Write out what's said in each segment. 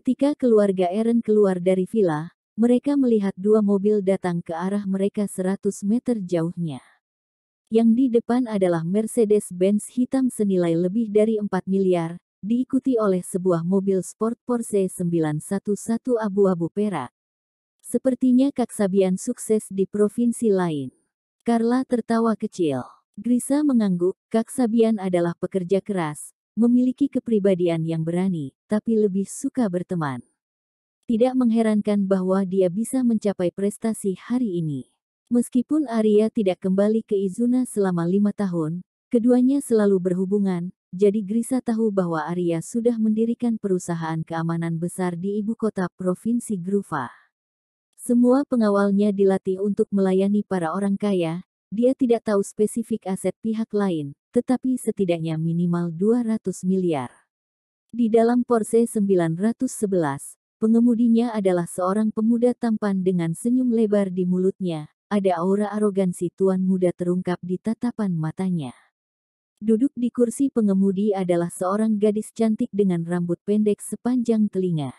Ketika keluarga Eren keluar dari villa, mereka melihat dua mobil datang ke arah mereka 100 meter jauhnya. Yang di depan adalah Mercedes-Benz hitam senilai lebih dari 4 miliar, diikuti oleh sebuah mobil sport Porsche 911 abu-abu perak. Sepertinya Kak Sabian sukses di provinsi lain. Carla tertawa kecil. Grisa mengangguk, Kak Sabian adalah pekerja keras, memiliki kepribadian yang berani, tapi lebih suka berteman. Tidak mengherankan bahwa dia bisa mencapai prestasi hari ini. Meskipun Arya tidak kembali ke Izuna selama 5 tahun, keduanya selalu berhubungan, jadi Grisa tahu bahwa Arya sudah mendirikan perusahaan keamanan besar di ibu kota provinsi Gruva. Semua pengawalnya dilatih untuk melayani para orang kaya, dia tidak tahu spesifik aset pihak lain, tetapi setidaknya minimal 200 miliar. Di dalam Porsche 911, pengemudinya adalah seorang pemuda tampan dengan senyum lebar di mulutnya. Ada aura arogansi tuan muda terungkap di tatapan matanya. Duduk di kursi pengemudi adalah seorang gadis cantik dengan rambut pendek sepanjang telinga.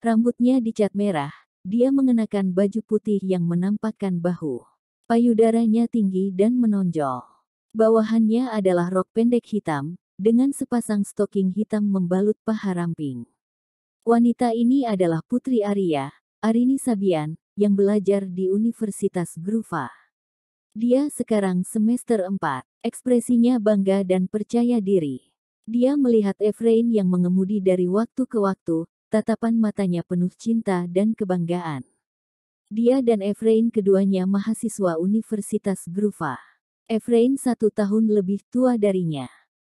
Rambutnya dicat merah, dia mengenakan baju putih yang menampakkan bahu. Payudaranya tinggi dan menonjol. Bawahannya adalah rok pendek hitam, dengan sepasang stoking hitam membalut paha ramping. Wanita ini adalah putri Arya, Arini Sabian, yang belajar di Universitas Gruva. Dia sekarang semester 4, ekspresinya bangga dan percaya diri. Dia melihat Efrain yang mengemudi dari waktu ke waktu, tatapan matanya penuh cinta dan kebanggaan. Dia dan Efrain keduanya mahasiswa Universitas Gruva. Efrain 1 tahun lebih tua darinya.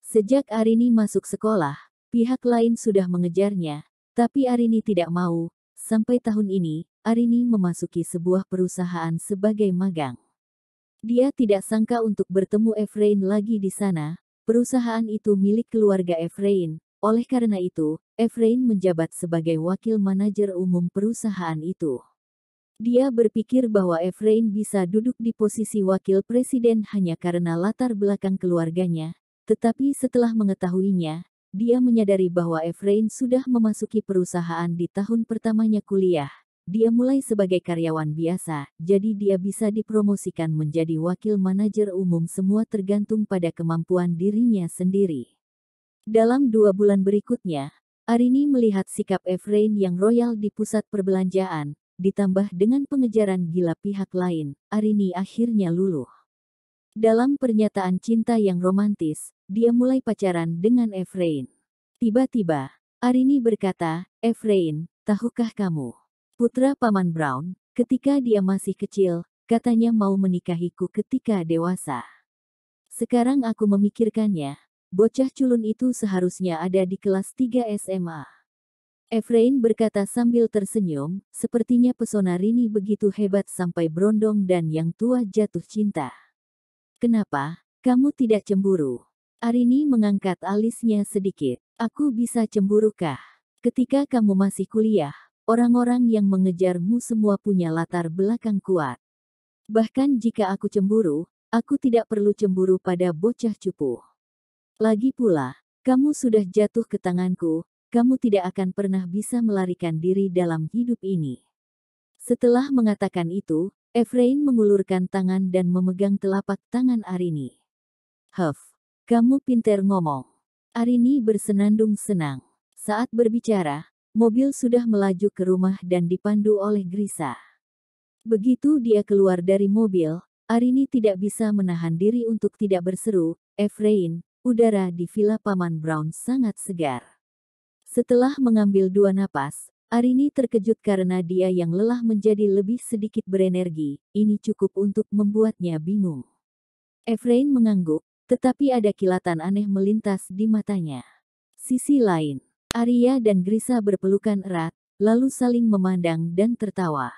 Sejak Arini masuk sekolah, pihak lain sudah mengejarnya, tapi Arini tidak mau. Sampai tahun ini, Arini memasuki sebuah perusahaan sebagai magang. Dia tidak sangka untuk bertemu Efrain lagi di sana. Perusahaan itu milik keluarga Efrain. Oleh karena itu, Efrain menjabat sebagai wakil manajer umum perusahaan itu. Dia berpikir bahwa Efrain bisa duduk di posisi wakil presiden hanya karena latar belakang keluarganya. Tetapi setelah mengetahuinya, dia menyadari bahwa Efrain sudah memasuki perusahaan di tahun pertamanya kuliah. Dia mulai sebagai karyawan biasa, jadi dia bisa dipromosikan menjadi wakil manajer umum, semua tergantung pada kemampuan dirinya sendiri. Dalam 2 bulan berikutnya, Arini melihat sikap Efrain yang royal di pusat perbelanjaan, ditambah dengan pengejaran gila pihak lain, Arini akhirnya luluh. Dalam pernyataan cinta yang romantis, dia mulai pacaran dengan Efrain. Tiba-tiba, Arini berkata, Efrain, tahukah kamu? Putra Paman Brown, ketika dia masih kecil, katanya mau menikahiku ketika dewasa. Sekarang aku memikirkannya, bocah culun itu seharusnya ada di kelas 3 SMA. Efrain berkata sambil tersenyum, sepertinya pesona Rini begitu hebat sampai berondong dan yang tua jatuh cinta. Kenapa, kamu tidak cemburu? Arini mengangkat alisnya sedikit. Aku bisa cemburukah? Ketika kamu masih kuliah, orang-orang yang mengejarmu semua punya latar belakang kuat. Bahkan jika aku cemburu, aku tidak perlu cemburu pada bocah cupu. Lagi pula, kamu sudah jatuh ke tanganku, kamu tidak akan pernah bisa melarikan diri dalam hidup ini. Setelah mengatakan itu, Efrain mengulurkan tangan dan memegang telapak tangan Arini. Huff, kamu pintar ngomong. Arini bersenandung senang. Saat berbicara, mobil sudah melaju ke rumah dan dipandu oleh Grisa. Begitu dia keluar dari mobil, Arini tidak bisa menahan diri untuk tidak berseru, Efrain, udara di villa Paman Brown sangat segar. Setelah mengambil 2 napas, Arini terkejut karena dia yang lelah menjadi lebih sedikit berenergi, ini cukup untuk membuatnya bingung. Efrain mengangguk, tetapi ada kilatan aneh melintas di matanya. Sisi lain, Arya dan Grisa berpelukan erat, lalu saling memandang dan tertawa.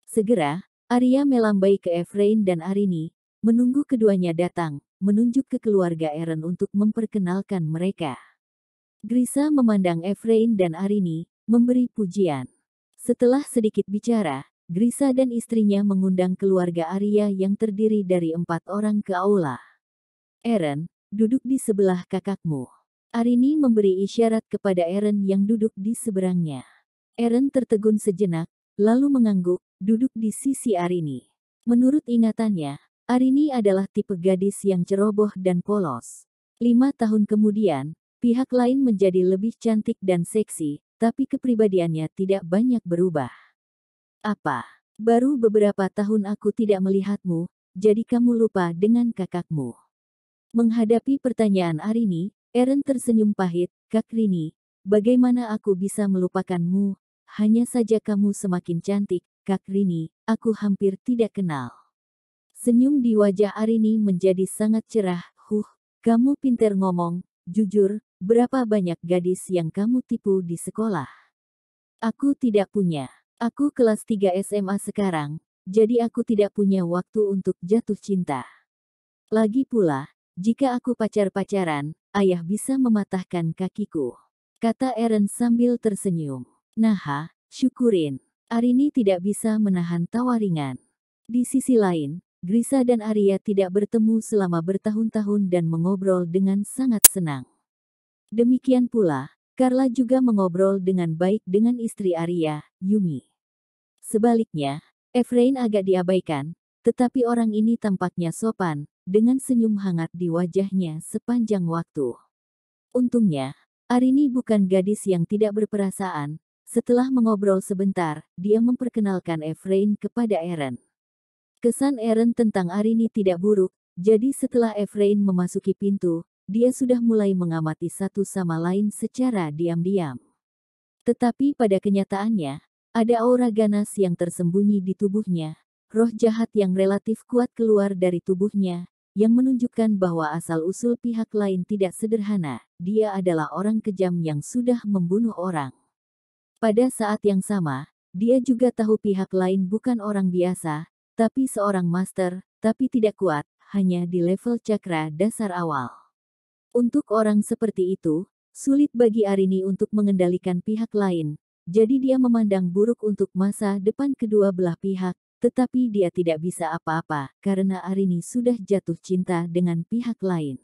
Segera, Arya melambai ke Efrain dan Arini, menunggu keduanya datang, menunjuk ke keluarga Eren untuk memperkenalkan mereka. Grisa memandang Efrain dan Arini, memberi pujian. Setelah sedikit bicara, Grisa dan istrinya mengundang keluarga Arya yang terdiri dari 4 orang ke aula. Eren, duduk di sebelah kakakmu. Arini memberi isyarat kepada Eren yang duduk di seberangnya. Eren tertegun sejenak, lalu mengangguk, duduk di sisi Arini. Menurut ingatannya, Arini adalah tipe gadis yang ceroboh dan polos. 5 tahun kemudian, pihak lain menjadi lebih cantik dan seksi, tapi kepribadiannya tidak banyak berubah. Apa? Baru beberapa tahun aku tidak melihatmu, jadi kamu lupa dengan kakakmu. Menghadapi pertanyaan Arini, Eren tersenyum pahit. Kak Rini, bagaimana aku bisa melupakanmu? Hanya saja kamu semakin cantik, Kak Rini, aku hampir tidak kenal. Senyum di wajah Arini menjadi sangat cerah. Kamu pintar ngomong, jujur, berapa banyak gadis yang kamu tipu di sekolah? Aku tidak punya. Aku kelas 3 SMA sekarang, jadi aku tidak punya waktu untuk jatuh cinta. Lagi pula, jika aku pacar-pacaran, ayah bisa mematahkan kakiku. Kata Eren sambil tersenyum. Nah, syukurin. Arini tidak bisa menahan tawa ringan. Di sisi lain, Grisa dan Arya tidak bertemu selama bertahun-tahun dan mengobrol dengan sangat senang. Demikian pula, Carla juga mengobrol dengan baik dengan istri Arya, Yumi. Sebaliknya, Efrain agak diabaikan, tetapi orang ini tampaknya sopan, dengan senyum hangat di wajahnya sepanjang waktu. Untungnya, Arini bukan gadis yang tidak berperasaan. Setelah mengobrol sebentar, dia memperkenalkan Efrain kepada Eren. Kesan Eren tentang Arini tidak buruk, jadi setelah Efrain memasuki pintu, dia sudah mulai mengamati satu sama lain secara diam-diam. Tetapi pada kenyataannya, ada aura ganas yang tersembunyi di tubuhnya, roh jahat yang relatif kuat keluar dari tubuhnya, yang menunjukkan bahwa asal-usul pihak lain tidak sederhana, dia adalah orang kejam yang sudah membunuh orang. Pada saat yang sama, dia juga tahu pihak lain bukan orang biasa, tapi seorang master, tapi tidak kuat, hanya di level cakra dasar awal. Untuk orang seperti itu, sulit bagi Arini untuk mengendalikan pihak lain, jadi dia memandang buruk untuk masa depan kedua belah pihak, tetapi dia tidak bisa apa-apa, karena Arini sudah jatuh cinta dengan pihak lain.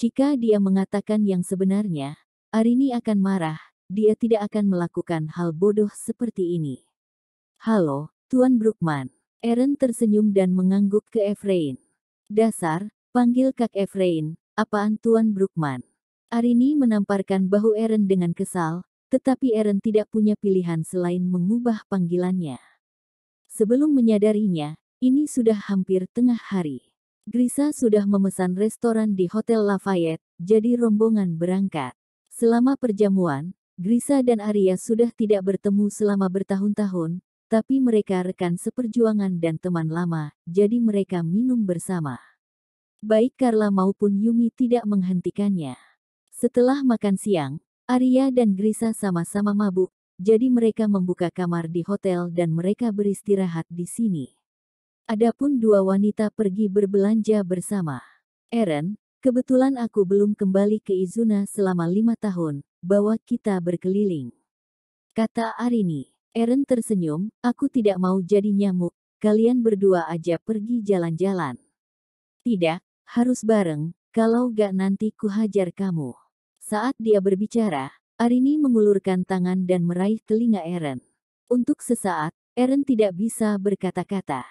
Jika dia mengatakan yang sebenarnya, Arini akan marah, dia tidak akan melakukan hal bodoh seperti ini. Halo, Tuan Brookman. Eren tersenyum dan mengangguk ke Efrain. Dasar, panggil Kak Efrain, apaan Tuan Brookman? Arini menamparkan bahu Eren dengan kesal, tetapi Eren tidak punya pilihan selain mengubah panggilannya. Sebelum menyadarinya, ini sudah hampir tengah hari. Grisa sudah memesan restoran di Hotel Lafayette, jadi rombongan berangkat. Selama perjamuan, Grisa dan Arya sudah tidak bertemu selama bertahun-tahun, tapi mereka rekan seperjuangan dan teman lama, jadi mereka minum bersama. Baik Carla maupun Yumi tidak menghentikannya. Setelah makan siang, Arya dan Grisa sama-sama mabuk, jadi mereka membuka kamar di hotel dan mereka beristirahat di sini. Adapun dua wanita pergi berbelanja bersama. Eren, kebetulan aku belum kembali ke Izuna selama 5 tahun, bawa kita berkeliling. Kata Arini. Eren tersenyum, aku tidak mau jadi nyamuk, kalian berdua aja pergi jalan-jalan. Tidak, harus bareng, kalau gak nanti ku hajar kamu. Saat dia berbicara, Arini mengulurkan tangan dan meraih telinga Eren. Untuk sesaat, Eren tidak bisa berkata-kata.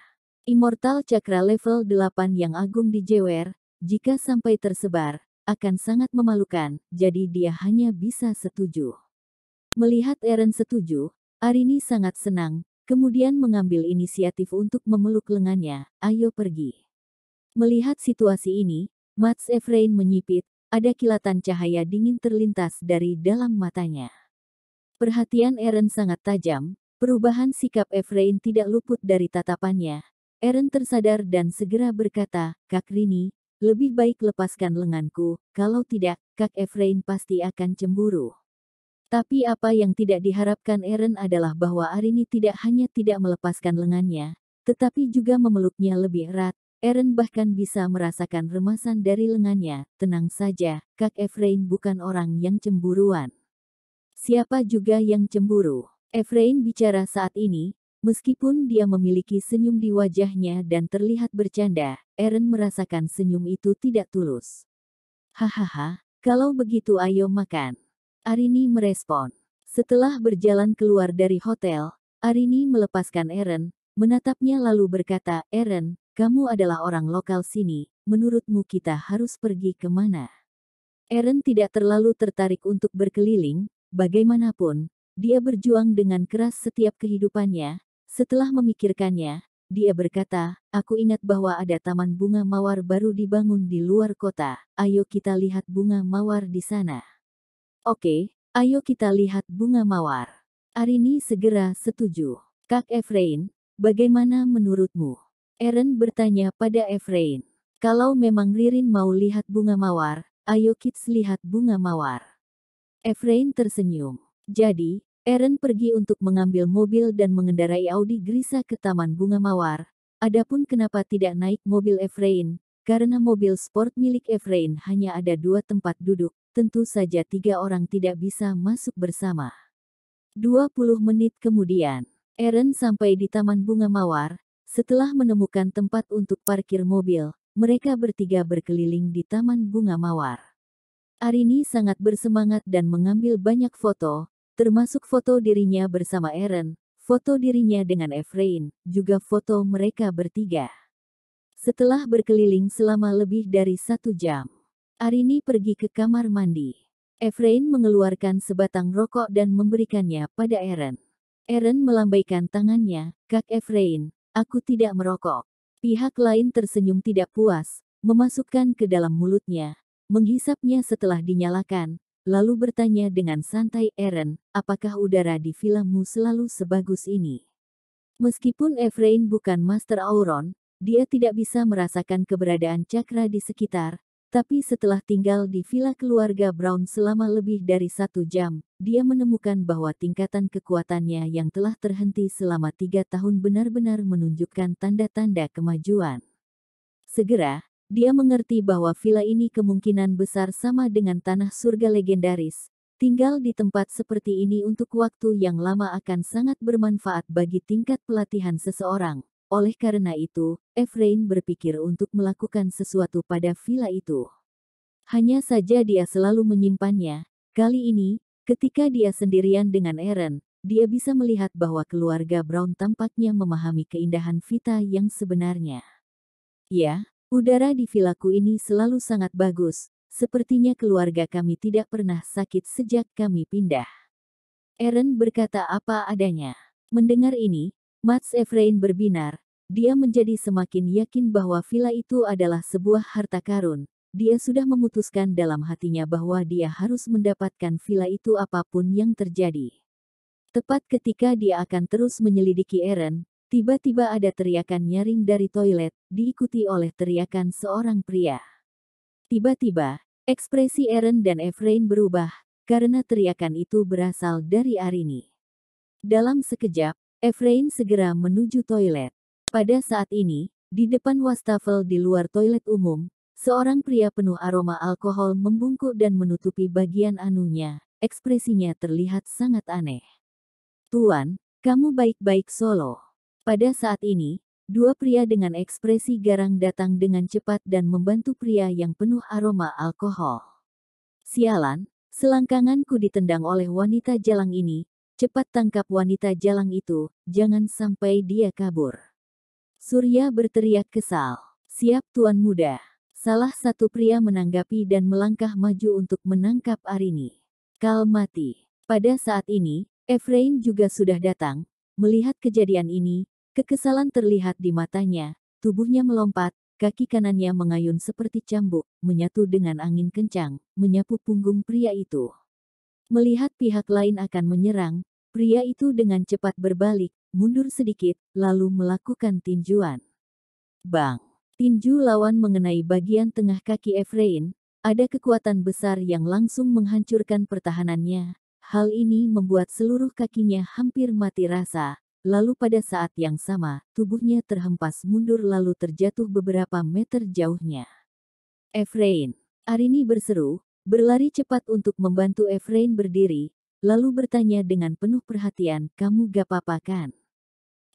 Immortal Cakra level 8 yang agung dijewer, jika sampai tersebar, akan sangat memalukan, jadi dia hanya bisa setuju. Melihat Eren setuju, Arini sangat senang, kemudian mengambil inisiatif untuk memeluk lengannya, ayo pergi. Melihat situasi ini, mata Efrain menyipit, ada kilatan cahaya dingin terlintas dari dalam matanya. Perhatian Eren sangat tajam, perubahan sikap Efrain tidak luput dari tatapannya. Eren tersadar dan segera berkata, Kak Rini, lebih baik lepaskan lenganku, kalau tidak, Kak Efrain pasti akan cemburu. Tapi apa yang tidak diharapkan Eren adalah bahwa Arini tidak hanya tidak melepaskan lengannya, tetapi juga memeluknya lebih erat. Eren bahkan bisa merasakan remasan dari lengannya. Tenang saja, Kak Efrain bukan orang yang cemburuan. Siapa juga yang cemburu? Efrain bicara saat ini, meskipun dia memiliki senyum di wajahnya dan terlihat bercanda, Eren merasakan senyum itu tidak tulus. Hahaha, kalau begitu ayo makan. Arini merespon. Setelah berjalan keluar dari hotel, Arini melepaskan Eren, menatapnya lalu berkata, Eren, kamu adalah orang lokal sini, menurutmu kita harus pergi kemana? Eren tidak terlalu tertarik untuk berkeliling, bagaimanapun, dia berjuang dengan keras setiap kehidupannya. Setelah memikirkannya, dia berkata, aku ingat bahwa ada taman bunga mawar baru dibangun di luar kota, ayo kita lihat bunga mawar di sana. Oke, ayo kita lihat bunga mawar. Arini segera setuju. Kak Efrain, bagaimana menurutmu? Eren bertanya pada Efrain. Kalau memang Ririn mau lihat bunga mawar, ayo kids lihat bunga mawar. Efrain tersenyum. Jadi, Eren pergi untuk mengambil mobil dan mengendarai Audi Grisa ke Taman Bunga Mawar. Adapun kenapa tidak naik mobil Efrain, karena mobil sport milik Efrain hanya ada 2 tempat duduk, tentu saja 3 orang tidak bisa masuk bersama. 20 menit kemudian, Eren sampai di Taman Bunga Mawar. Setelah menemukan tempat untuk parkir mobil, mereka bertiga berkeliling di Taman Bunga Mawar. Arini sangat bersemangat dan mengambil banyak foto, termasuk foto dirinya bersama Eren, foto dirinya dengan Efrain, juga foto mereka bertiga. Setelah berkeliling selama lebih dari 1 jam, Arini pergi ke kamar mandi. Efrain mengeluarkan sebatang rokok dan memberikannya pada Eren. Eren melambaikan tangannya, Kak Efrain, aku tidak merokok. Pihak lain tersenyum tidak puas, memasukkan ke dalam mulutnya, menghisapnya setelah dinyalakan, lalu bertanya dengan santai, Eren, apakah udara di vilamu selalu sebagus ini? Meskipun Efrain bukan Master Auron, dia tidak bisa merasakan keberadaan cakra di sekitar, tapi setelah tinggal di villa keluarga Brown selama lebih dari 1 jam, dia menemukan bahwa tingkatan kekuatannya yang telah terhenti selama 3 tahun benar-benar menunjukkan tanda-tanda kemajuan. Segera, dia mengerti bahwa villa ini kemungkinan besar sama dengan tanah surga legendaris. Tinggal di tempat seperti ini untuk waktu yang lama akan sangat bermanfaat bagi tingkat pelatihan seseorang. Oleh karena itu, Efrain berpikir untuk melakukan sesuatu pada villa itu. Hanya saja dia selalu menyimpannya. Kali ini, ketika dia sendirian dengan Eren, dia bisa melihat bahwa keluarga Brown tampaknya memahami keindahan villa yang sebenarnya. Ya, udara di vilaku ini selalu sangat bagus. Sepertinya keluarga kami tidak pernah sakit sejak kami pindah. Eren berkata apa adanya. Mendengar ini, Mats Efrain berbinar. Dia menjadi semakin yakin bahwa villa itu adalah sebuah harta karun. Dia sudah memutuskan dalam hatinya bahwa dia harus mendapatkan villa itu apapun yang terjadi. Tepat ketika dia akan terus menyelidiki Eren, tiba-tiba ada teriakan nyaring dari toilet, diikuti oleh teriakan seorang pria. Tiba-tiba, ekspresi Eren dan Efrain berubah, karena teriakan itu berasal dari Arini. Dalam sekejap, Efrain segera menuju toilet. Pada saat ini, di depan wastafel di luar toilet umum, seorang pria penuh aroma alkohol membungkuk dan menutupi bagian anunya. Ekspresinya terlihat sangat aneh. Tuan, kamu baik-baik Solo. Pada saat ini, 2 pria dengan ekspresi garang datang dengan cepat dan membantu pria yang penuh aroma alkohol. Sialan, selangkanganku ditendang oleh wanita jalang ini. Cepat tangkap wanita jalang itu, jangan sampai dia kabur. Surya berteriak kesal. Siap Tuan Muda. Salah satu pria menanggapi dan melangkah maju untuk menangkap Arini. Kal mati. Pada saat ini, Efrain juga sudah datang. Melihat kejadian ini, kekesalan terlihat di matanya, tubuhnya melompat, kaki kanannya mengayun seperti cambuk, menyatu dengan angin kencang, menyapu punggung pria itu. Melihat pihak lain akan menyerang, pria itu dengan cepat berbalik, mundur sedikit, lalu melakukan tinjuan. Bang! Tinju lawan mengenai bagian tengah kaki Efrain, ada kekuatan besar yang langsung menghancurkan pertahanannya. Hal ini membuat seluruh kakinya hampir mati rasa. Lalu pada saat yang sama, tubuhnya terhempas mundur lalu terjatuh beberapa meter jauhnya. Efrain, Arini berseru, berlari cepat untuk membantu Efrain berdiri, lalu bertanya dengan penuh perhatian, kamu gak apa-apa kan?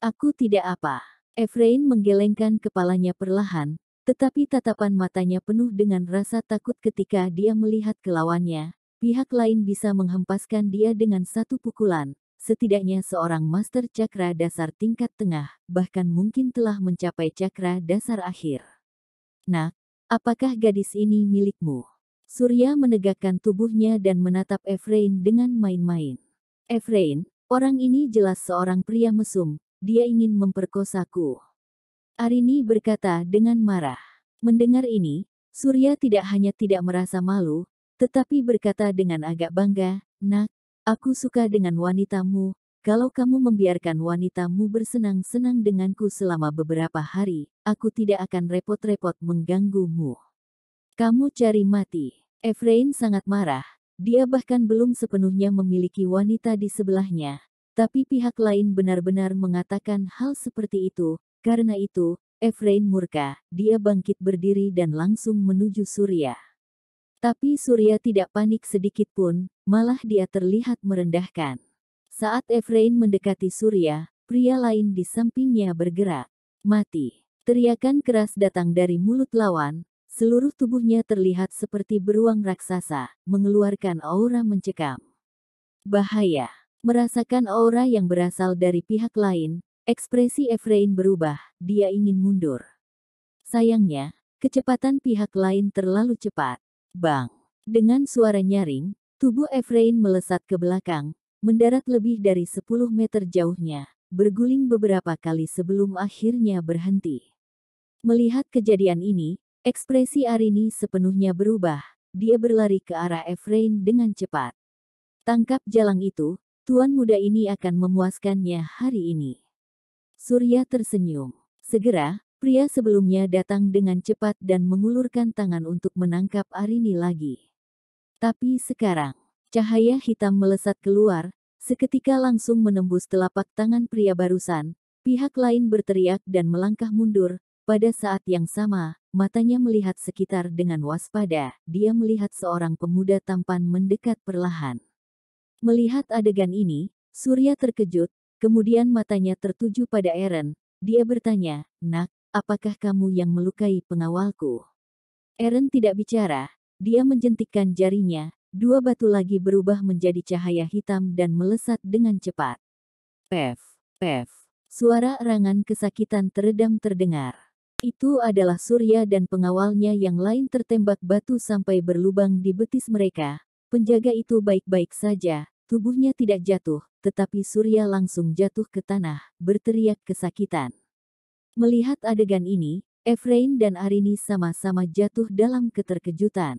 Aku tidak apa. Efrain menggelengkan kepalanya perlahan, tetapi tatapan matanya penuh dengan rasa takut ketika dia melihat ke lawannya. pihak lain bisa menghempaskan dia dengan satu pukulan. Setidaknya seorang master cakra dasar tingkat tengah, bahkan mungkin telah mencapai cakra dasar akhir. Nak, apakah gadis ini milikmu? Surya menegakkan tubuhnya dan menatap Efrain dengan main-main. Efrain, orang ini jelas seorang pria mesum, dia ingin memperkosaku. Arini berkata dengan marah. Mendengar ini, Surya tidak hanya tidak merasa malu, tetapi berkata dengan agak bangga, "Nak, aku suka dengan wanitamu. Kalau kamu membiarkan wanitamu bersenang-senang denganku selama beberapa hari, aku tidak akan repot-repot mengganggumu. Kamu cari mati." Efrain sangat marah. Dia bahkan belum sepenuhnya memiliki wanita di sebelahnya. Tapi pihak lain benar-benar mengatakan hal seperti itu. Karena itu, Efrain murka. Dia bangkit berdiri dan langsung menuju Surya. Tapi Surya tidak panik sedikit pun, malah dia terlihat merendahkan. Saat Efrain mendekati Surya, pria lain di sampingnya bergerak. "Mati!" Teriakan keras datang dari mulut lawan, seluruh tubuhnya terlihat seperti beruang raksasa, mengeluarkan aura mencekam. Bahaya! Merasakan aura yang berasal dari pihak lain, ekspresi Efrain berubah, dia ingin mundur. Sayangnya, kecepatan pihak lain terlalu cepat. Bang! Dengan suara nyaring, tubuh Efrain melesat ke belakang, mendarat lebih dari 10 meter jauhnya, berguling beberapa kali sebelum akhirnya berhenti. Melihat kejadian ini, ekspresi Arini sepenuhnya berubah, dia berlari ke arah Efrain dengan cepat. Tangkap jalang itu, tuan muda ini akan memuaskannya hari ini. Surya tersenyum. Segera, pria sebelumnya datang dengan cepat dan mengulurkan tangan untuk menangkap Arini lagi. Tapi sekarang, cahaya hitam melesat keluar, seketika langsung menembus telapak tangan pria barusan. Pihak lain berteriak dan melangkah mundur. Pada saat yang sama, matanya melihat sekitar dengan waspada. Dia melihat seorang pemuda tampan mendekat perlahan. Melihat adegan ini, Surya terkejut, kemudian matanya tertuju pada Eren. Dia bertanya, "Nak, apakah kamu yang melukai pengawalku?" Eren tidak bicara, dia menjentikkan jarinya, dua batu lagi berubah menjadi cahaya hitam dan melesat dengan cepat. Pef, pef. Suara erangan kesakitan teredam terdengar. Itu adalah Surya dan pengawalnya yang lain tertembak batu sampai berlubang di betis mereka. Penjaga itu baik-baik saja, tubuhnya tidak jatuh, tetapi Surya langsung jatuh ke tanah, berteriak kesakitan. Melihat adegan ini, Efrain dan Arini sama-sama jatuh dalam keterkejutan.